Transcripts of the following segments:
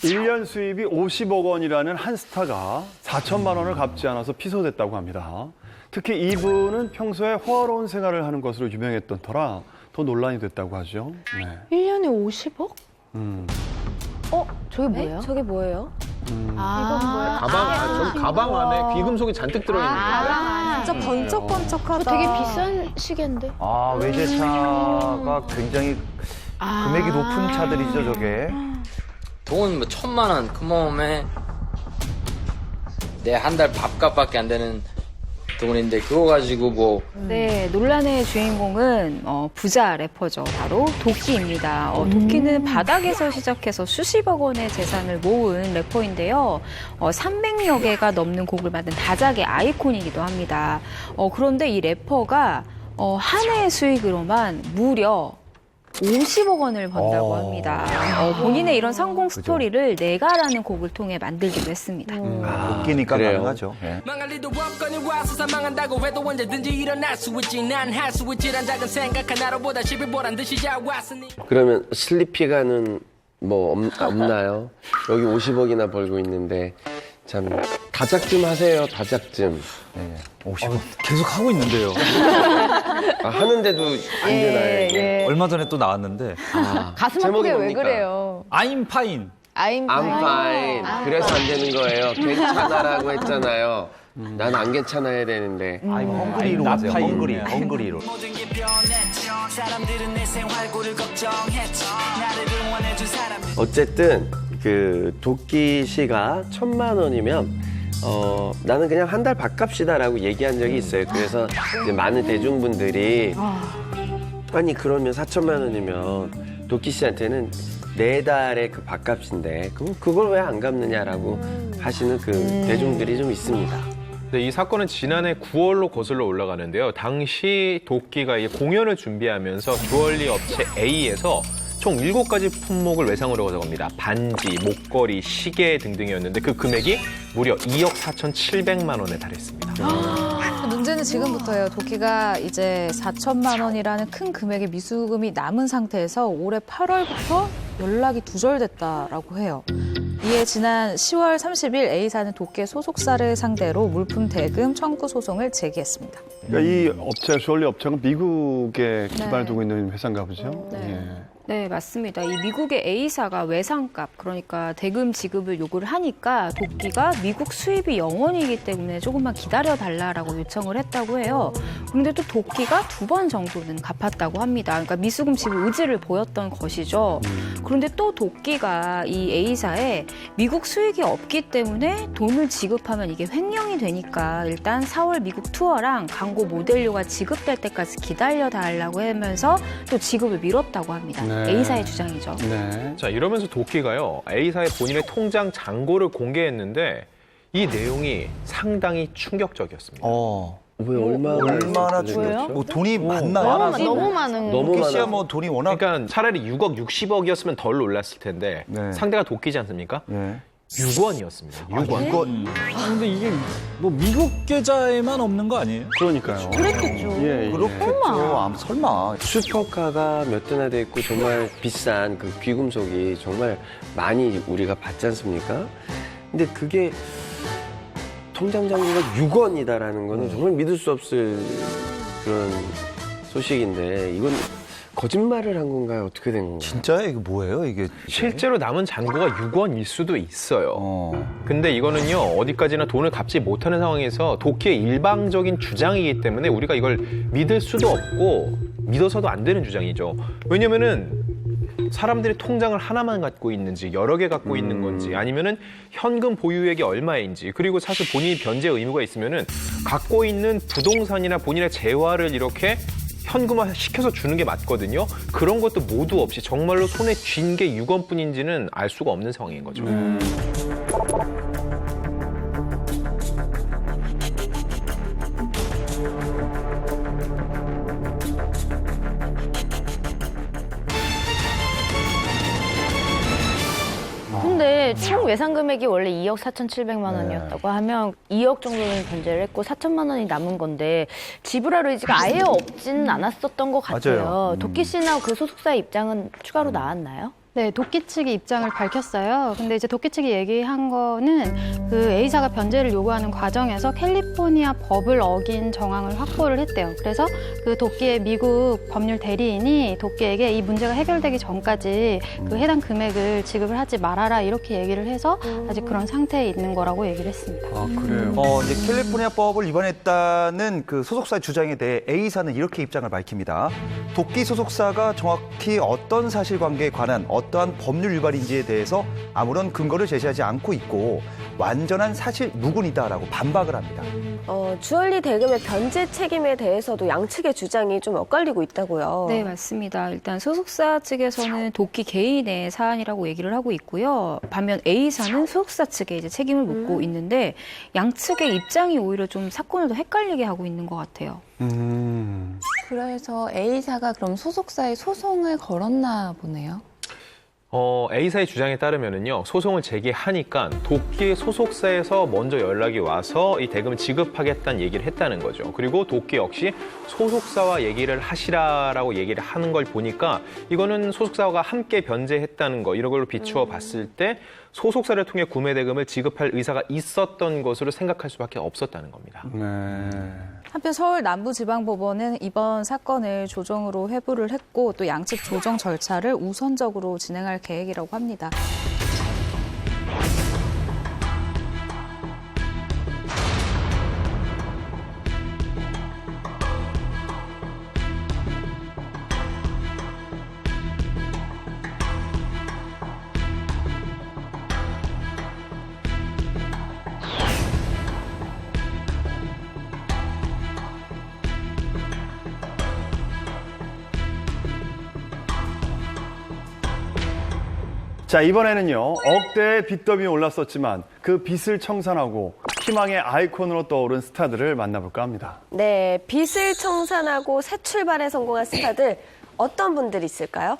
1년 수입이 50억 원이라는 한 스타가 4천만 원을 갚지 않아서 피소됐다고 합니다. 특히 이분은 평소에 호화로운 생활을 하는 것으로 유명했던 터라 더 논란이 됐다고 하죠. 네. 1년에 50억? 저게 뭐예요? 저게 뭐예요? 가방 안에 귀금속이 잔뜩 들어있는 거예요. 진짜 번쩍번쩍하다. 되게 비싼 시계인데. 아, 외제차가 굉장히 금액이 높은 차들이죠, 저게. 돈은 뭐 1,000만 원, 그 몸에 내 한 달 밥값밖에 안 되는 돈인데 그거 가지고 뭐. 네, 논란의 주인공은 부자 래퍼죠. 바로 도끼입니다. 도끼는 바닥에서 시작해서 수십억 원의 재산을 모은 래퍼인데요. 300여 개가 넘는 곡을 만든 다작의 아이콘이기도 합니다. 그런데 이 래퍼가 한 해의 수익으로만 무려 50억 원을 번다고 합니다. 본인의 이런 성공 스토리를 내가라는 곡을 통해 만들기도 했습니다. 웃기니까 그래요. 가능하죠. 예. 망할 리도 없거니 와서 사망한다고 해도 언제든지 일어날 수 있지 난 할 수 있지란 작은 생각 하나로보다 10을 보란 듯이 자왔으니 그러면 슬리피가는 뭐 없나요? 여기 50억이나 벌고 있는데 참 다작 좀 하세요. 다작 좀. 예. 50억. 계속 하고 있는데요. 하는데도 안 되나요? 이게? 얼마 전에 또 나왔는데 가슴 제목이 아프게 왜 뭡니까? 그래요? I'm fine. I'm I'm fine. 그래서 안 되는 거예요. 괜찮아라고 했잖아요. 난 안 괜찮아야 되는데. 헝그리로 하세요. 헝그리로. 모든 게 변했죠 사람들은 내 생활고를 걱정했죠 나를 응원해준 사람들 어쨌든 그 도끼 씨가 1,000만 원이면 나는 그냥 한 달 밥값이다라고 얘기한 적이 있어요. 그래서 이제 많은 대중분들이 아니 그러면 4천만 원이면 도끼 씨한테는 4달의 그 밥값인데 그걸 왜 안 갚느냐라고 하시는 그 대중들이 좀 있습니다. 네, 이 사건은 지난해 9월로 거슬러 올라가는데요. 당시 도끼가 이 공연을 준비하면서 주얼리 업체 A에서 총 7가지 품목을 외상으로 가져갑니다. 반지, 목걸이, 시계 등등이었는데 그 금액이 무려 2억 4,700만 원에 달했습니다. 문제는 지금부터예요. 도끼가 이제 4천만 원이라는 큰 금액의 미수금이 남은 상태에서 올해 8월부터 연락이 두절됐다라고 해요. 이에 지난 10월 30일 A사는 도끼의 소속사를 상대로 물품 대금 청구 소송을 제기했습니다. 그러니까 이 업체, 주얼리 업체가 미국에 기반을 두고 있는 회사인가 보죠. 예. 네, 맞습니다. 이 미국의 A사가 외상값, 그러니까 대금 지급을 요구를 하니까 도끼가 미국 수입이 0원이기 때문에 조금만 기다려달라고 요청을 했다고 해요. 그런데 또 도끼가 2번 정도는 갚았다고 합니다. 그러니까 미수금 지급 의지를 보였던 것이죠. 그런데 또 도끼가 이 A사에 미국 수익이 없기 때문에 돈을 지급하면 이게 횡령이 되니까 일단 4월 미국 투어랑 광고 모델료가 지급될 때까지 기다려달라고 하면서 또 지급을 미뤘다고 합니다. 네. A사의 주장이죠. 네. 자, 이러면서 도끼가요, A사의 본인의 통장 잔고를 공개했는데 이 내용이 상당히 충격적이었습니다. 왜 얼마나 중요했죠? 뭐 돈이 많나요? 너무 많은 너무 도끼 씨야 많아. 뭐 돈이 워낙. 그러니까 차라리 6억, 60억이었으면 덜 놀랐을 텐데 네. 상대가 도끼지 않습니까? 예. 6원이었습니다. 6원. 이거 근데 이게 뭐 미국 계좌에만 없는 거 아니에요? 그러니까요. 그랬겠죠. 예, 예. 그렇겠죠. 설마. 슈퍼카가 몇 대나 돼 있고 정말 비싼 그 귀금속이 정말 많이 우리가 받지 않습니까? 근데 그게 통장 잔고가 6원이다라는 거는 정말 믿을 수 없을 그런 소식인데 이건 거짓말을 한 건가요? 어떻게 된 건가요? 진짜요? 이게 뭐예요? 이게. 실제로 남은 잔고가 6원일 수도 있어요. 근데 이거는요, 어디까지나 돈을 갚지 못하는 상황에서 도끼의 일방적인 주장이기 때문에 우리가 이걸 믿을 수도 없고 믿어서도 안 되는 주장이죠. 왜냐면은 사람들이 통장을 하나만 갖고 있는지 여러 개 갖고 있는 건지 아니면은 현금 보유액이 얼마인지 그리고 사실 본인이 변제 의무가 있으면은 갖고 있는 부동산이나 본인의 재화를 이렇게 현금화 시켜서 주는 게 맞거든요. 그런 것도 모두 없이 정말로 손에 쥔 게 6원뿐인지는 알 수가 없는 상황인 거죠. 근데 총 외상 금액이 원래 2억 4,700만 원이었다고 하면 2억 정도는 변제를 했고 4천만 원이 남은 건데 지불할 의지가 아예 없지는 않았었던 것 같아요. 맞아요. 도끼 씨나 그 소속사의 입장은 추가로 나왔나요? 네, 도끼 측이 입장을 밝혔어요. 근데 이제 도끼 측이 얘기한 거는 그 A사가 변제를 요구하는 과정에서 캘리포니아 법을 어긴 정황을 확보를 했대요. 그래서 그 도끼의 미국 법률 대리인이 도끼에게 이 문제가 해결되기 전까지 그 해당 금액을 지급을 하지 말아라 이렇게 얘기를 해서 아직 그런 상태에 있는 거라고 얘기를 했습니다. 아, 그래요? 이제 캘리포니아 법을 위반했다는 그 소속사의 주장에 대해 A사는 이렇게 입장을 밝힙니다. 도끼 소속사가 정확히 어떤 사실관계에 관한 어떠한 법률 위반인지에 대해서 아무런 근거를 제시하지 않고 있고 완전한 사실 무근이다라고 반박을 합니다. 주얼리 대금의 변제 책임에 대해서도 양측의 주장이 좀 엇갈리고 있다고요. 네, 맞습니다. 일단 소속사 측에서는 도끼 개인의 사안이라고 얘기를 하고 있고요. 반면 A사는 소속사 측에 이제 책임을 묻고 있는데 양측의 입장이 오히려 좀 사건을 더 헷갈리게 하고 있는 것 같아요. 그래서 A사가 그럼 소속사에 소송을 걸었나 보네요. A사의 주장에 따르면은요, 소송을 제기하니까 도끼 소속사에서 먼저 연락이 와서 이 대금을 지급하겠다는 얘기를 했다는 거죠. 그리고 도끼 역시 소속사와 얘기를 하시라라고 얘기를 하는 걸 보니까 이거는 소속사와 함께 변제했다는 거, 이런 걸로 비추어 봤을 때 소속사를 통해 구매 대금을 지급할 의사가 있었던 것으로 생각할 수밖에 없었다는 겁니다. 한편 서울 남부지방법원은 이번 사건을 조정으로 회부를 했고 또 양측 조정 절차를 우선적으로 진행할 계획이라고 합니다. 자, 이번에는요, 억대의 빚더미에 올랐었지만 그 빚을 청산하고 희망의 아이콘으로 떠오른 스타들을 만나볼까 합니다. 네, 빚을 청산하고 새 출발에 성공한 스타들 어떤 분들이 있을까요?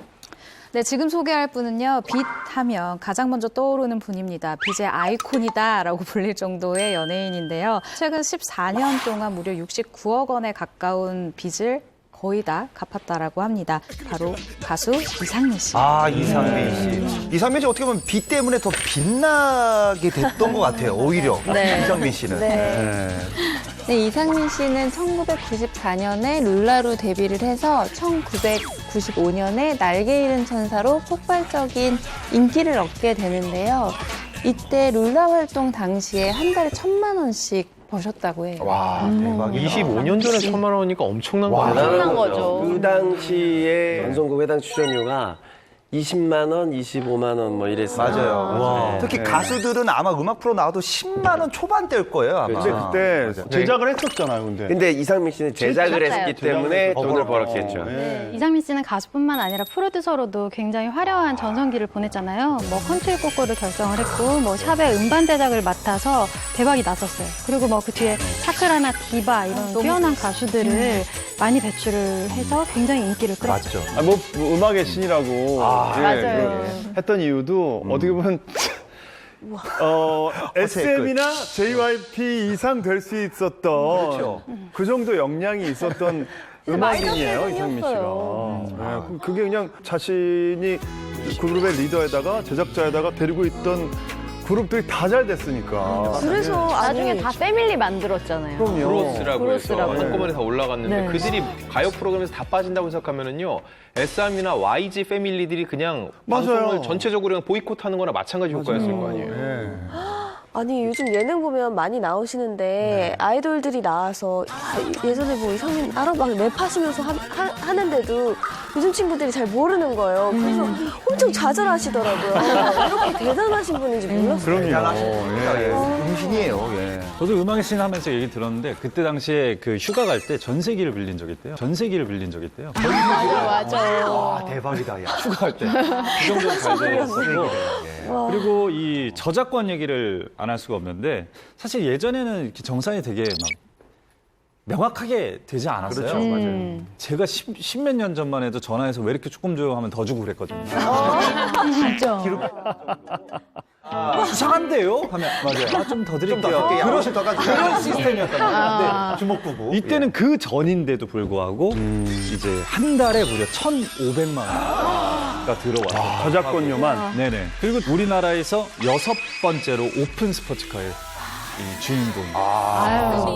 네, 지금 소개할 분은요, 빚 하면 가장 먼저 떠오르는 분입니다. 빚의 아이콘이다라고 불릴 정도의 연예인인데요. 최근 14년 동안 무려 69억 원에 가까운 빚을 거의 다 갚았다라고 합니다. 바로 가수 이상민 씨. 아, 이상민 씨. 이상민 씨 어떻게 보면 빚 때문에 더 빛나게 됐던 것 같아요, 오히려. 네. 이상민 씨는. 네, 이상민 씨는 1994년에 룰라로 데뷔를 해서 1995년에 날개 잃은 천사로 폭발적인 인기를 얻게 되는데요. 이때 룰라 활동 당시에 한 달에 1,000만 원씩 버셨다고 해요. 와, 대박이다. 25년 전에 1,000만 원이니까 엄청난 거죠. 엄청난 거죠. 그 당시에 방송국 회당 출연료가 20만 원, 25만 원 뭐 이랬어요. 맞아요. 와. 특히 가수들은 아마 음악 프로 나와도 10만 원 초반대일 거예요, 아마. 근데 그때 제작을 했었잖아요, 근데 이상민 씨는 제작을 했기 때문에 돈을 벌었겠죠. 네, 이상민 씨는 가수뿐만 아니라 프로듀서로도 굉장히 화려한 전성기를 보냈잖아요. 뭐 컨트리 꼬꼬를 결성을 했고, 뭐 샵의 음반 제작을 맡아서 대박이 났었어요. 그리고 뭐 그 뒤에 샤크라나 디바 이런 뛰어난 가수들을 많이 배출을 해서 굉장히 인기를 끌었죠. 맞죠. 아, 뭐 음악의 신이라고 맞아요. 했던 이유도 어떻게 보면 SM이나 JYP 이상 될 수 있었던 그렇죠. 그 정도 역량이 있었던 음악인이에요, 이상민 씨가. 네, 그게 그냥 자신이 그룹의 리더에다가 제작자에다가 데리고 있던 그룹들이 다 잘 됐으니까. 그래서 나중에 다 패밀리 만들었잖아요. 브로스라고 해서 브로스라고. 한꺼번에 다 올라갔는데 네. 그들이 가요 프로그램에서 다 빠진다고 생각하면은요, SR이나 YG 패밀리들이 그냥 맞아요. 방송을 전체적으로 그냥 보이콧하는 거나 마찬가지 효과였을 거 아니에요. 아니 요즘 예능 보면 많이 나오시는데 아이돌들이 나와서 예전에 뭐 이상민 알아 막 랩하시면서 하는데도 요즘 친구들이 잘 모르는 거예요. 그래서 엄청 좌절하시더라고요. 이렇게 대단하신 분인지 몰랐어요. 그럼요. 음신이에요, 예. 저도 음악의 신 하면서 얘기 들었는데 그때 당시에 그 휴가 갈 때 전세기를 빌린 적이 있대요. 전세기를 빌린 적이 있대요. 맞아요. 와, 대박이다, 야. 휴가 갈 때. 그 정도로 잘 됐었고. 그리고 이 저작권 얘기를 안 할 수가 없는데 사실 예전에는 이렇게 정산이 되게 막 명확하게 되지 않았어요. 그렇죠, 맞아요. 제가 십몇 년 전만 해도 전화해서 왜 이렇게 조금 줘요 하면 더 주고 그랬거든요. 진짜. 수상한데요? 하면 맞아요. 좀 더 드릴게요. 그런 시스템이었단 말이에요. 근데 주먹구구. 이때는 그 전인데도 불구하고 이제 한 달에 무려 1,500만 원가 들어왔어요. 저작권료만. 네네. 그리고 우리나라에서 6번째로 오픈 스포츠카의 이 주인공.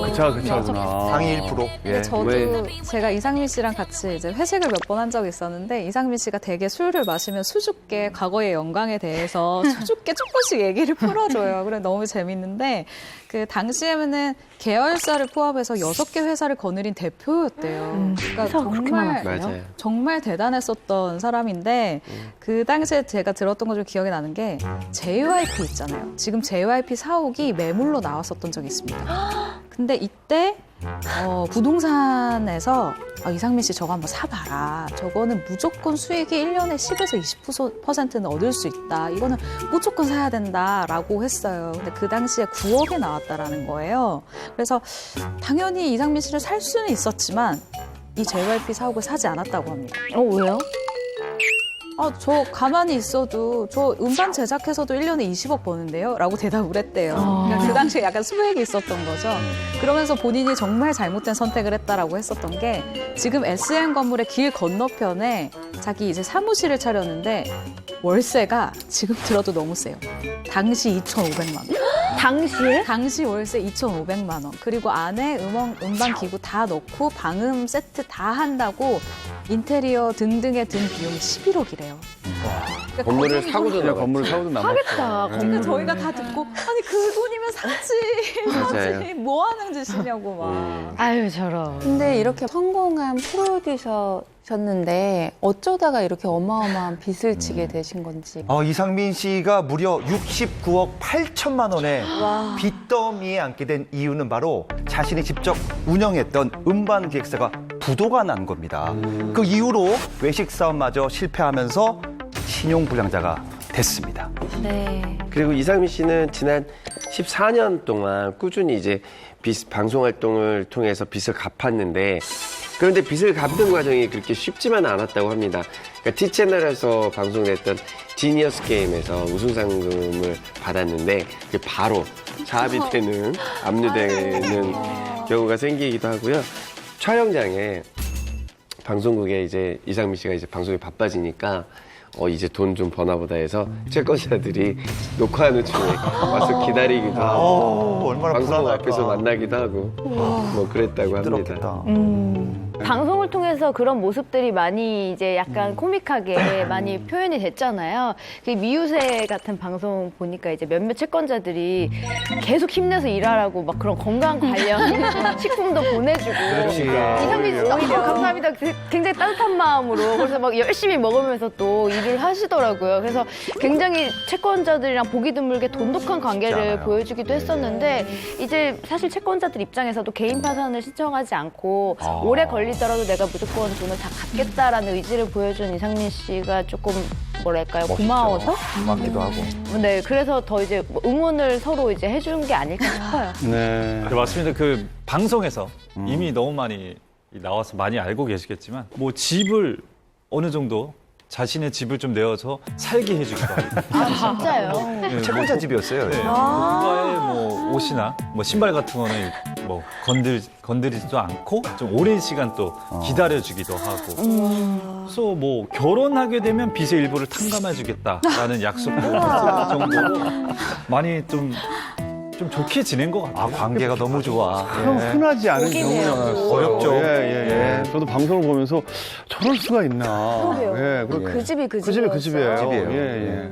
그 차구나. 상위 1%. 근데 저도 제가 이상민 씨랑 같이 이제 회식을 몇 번 한 적이 있었는데 이상민 씨가 되게 술을 마시면 수줍게 과거의 영광에 대해서 수줍게 조금씩 얘기를 풀어줘요. 그래 너무 재밌는데 그 당시에는 계열사를 포함해서 6개 회사를 거느린 대표였대요. 그러니까 맞아요. 정말 대단했었던 사람인데 그 당시에 제가 들었던 거 좀 기억이 나는 게 JYP 있잖아요. 지금 JYP 사옥이 매물로 나왔었던 적이 있습니다. 근데 이때 부동산에서 이상민 씨 저거 한번 사봐라. 저거는 무조건 수익이 1년에 10에서 20%는 얻을 수 있다. 이거는 무조건 사야 된다라고 했어요. 근데 그 당시에 9억에 나왔다라는 거예요. 그래서 당연히 이상민 씨를 살 수는 있었지만 이 JYP 사옥을 사지 않았다고 합니다. 왜요? 저 가만히 있어도 저 음반 제작해서도 1년에 20억 버는데요? 라고 대답을 했대요. 그러니까 그 당시에 약간 수액이 있었던 거죠. 그러면서 본인이 정말 잘못된 선택을 했다라고 했었던 게 지금 SM 건물의 길 건너편에 자기 이제 사무실을 차렸는데 월세가 지금 들어도 너무 세요. 당시 2,500만 원. 당시에? 당시 월세 2,500만 원. 그리고 안에 음반 기구 다 넣고 방음 세트 다 한다고 인테리어 등등에 든 비용이 11억이래요. 그러니까 건물을 사고도 나갔죠. 건물을 사고도 남았죠. 하겠다. 그러니까 저희가 다 듣고 아니 그 돈이면 사지. 맞아요. 사지. 뭐 하는 짓이냐고 막. 아유 저런. 근데 이렇게 성공한 프로듀서셨는데 어쩌다가 이렇게 어마어마한 빚을 지게 되신 건지. 이상민 씨가 무려 69억 8천만 원의 빚더미에 앉게 된 이유는 바로 자신이 직접 운영했던 음반 기획사가 부도가 난 겁니다. 그 이후로 외식 사업마저 실패하면서 신용불량자가 됐습니다. 네. 그리고 이상민 씨는 지난 14년 동안 꾸준히 이제 방송 활동을 통해서 빚을 갚았는데 그런데 빚을 갚는 과정이 그렇게 쉽지만 않았다고 합니다. 그러니까 T채널에서 방송됐던 지니어스 게임에서 우승상금을 받았는데 그게 바로 자합이 되는 압류되는 경우가 생기기도 하고요. 촬영장에 방송국에 이제 이상민 씨가 이제 방송이 바빠지니까 이제 돈 좀 버나 보다 해서 채권자들이 녹화하는 중에 와서 기다리기도 하고 얼마나 방송 불안할까. 앞에서 만나기도 하고 뭐 그랬다고 합니다. 힘들었겠다. 방송을 통해서 그런 모습들이 많이 이제 약간 코믹하게 많이 표현이 됐잖아요. 그 미우새 같은 방송 보니까 이제 몇몇 채권자들이 계속 힘내서 일하라고 막 그런 건강 관련 식품도 보내주고. 이상민 씨 감사합니다. 굉장히 따뜻한 마음으로 그래서 막 열심히 먹으면서 또 일을 하시더라고요. 그래서 굉장히 채권자들이랑 보기 드물게 돈독한 관계를 보여주기도 했었는데 이제 사실 채권자들 입장에서도 개인 파산을 신청하지 않고 오래 걸리더라도 내가 무조건 돈을 다 갚겠다라는 의지를 보여준 이상민 씨가 조금 뭐랄까요 고마워서 고맙기도 하고. 네 그래서 더 이제 응원을 서로 이제 해준 게 아닐까 싶어요. 네. 네, 맞습니다. 그 방송에서 이미 너무 많이 나와서 많이 알고 계시겠지만 뭐 집을 어느 정도 자신의 집을 좀 내어서 살게 해주기도 하고. 진짜요? 네, 채권자 집이었어요. 네. 누가의 뭐 옷이나 뭐 신발 같은 거는 뭐 건드리지도 않고 좀 오랜 시간 또 기다려주기도 하고. 그래서 뭐 결혼하게 되면 빚의 일부를 탕감해주겠다라는 약속도 했을 정도로 많이 좀 좋게 지낸 것 같아요. 관계가 너무 좋아. 그럼 흔하지 않은 경우였어요. 어렵죠. 예. 저도 방송을 보면서 저럴 수가 있나. 그러게요. 예, 그 집이 그 그 집이 그 집이에요. 집이에요. 예.